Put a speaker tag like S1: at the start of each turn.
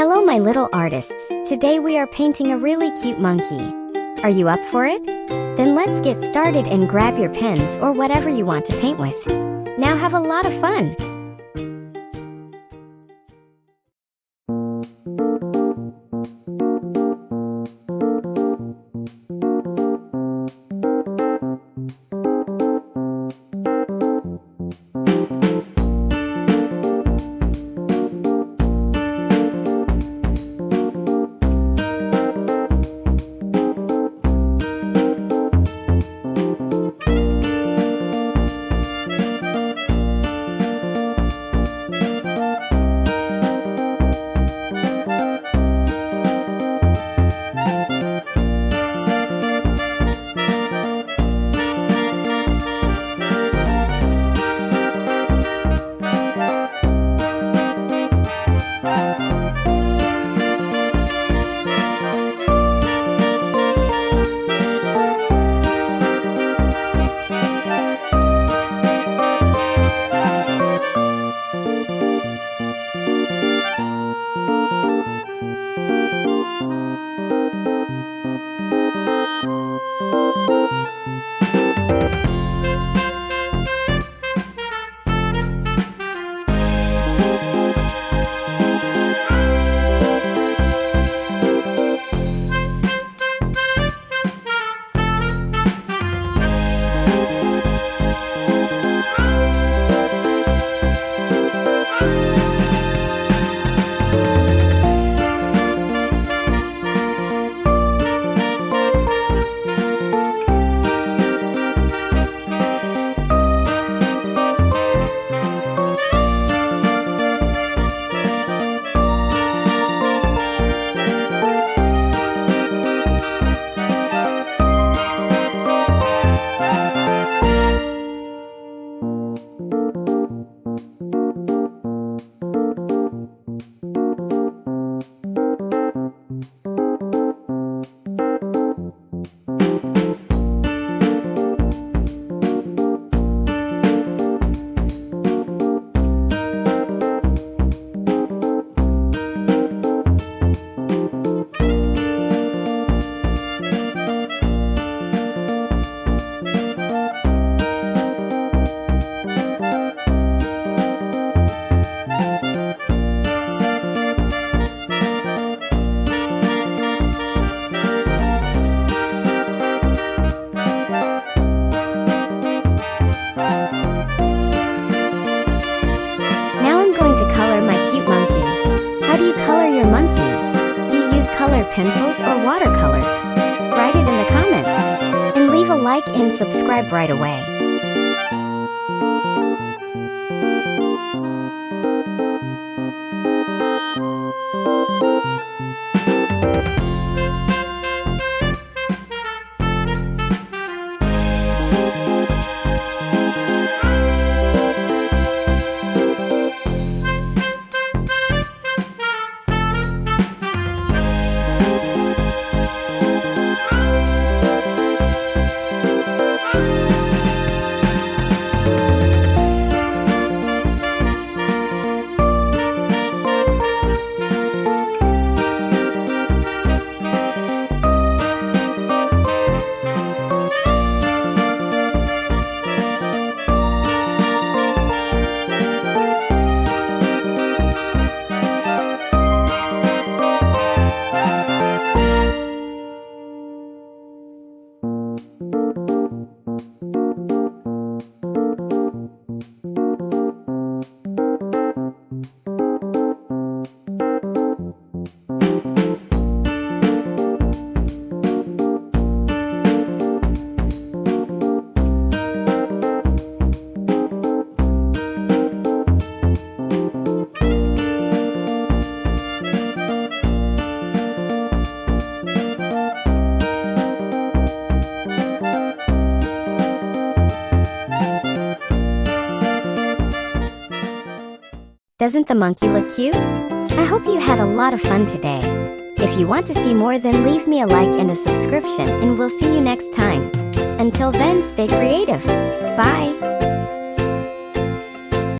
S1: Hello my little artists, today we are painting a really cute monkey. Are you up for it? Then let's get started and grab your pens or whatever you want to paint with. Now have a lot of fun! Pencils or watercolors? Write it in the comments. And leave a like and subscribe right away. Doesn't the monkey look cute? I hope you had a lot of fun today. If you want to see more, then leave me a like and a subscription, and we'll see you next time. Until then, stay creative. Bye!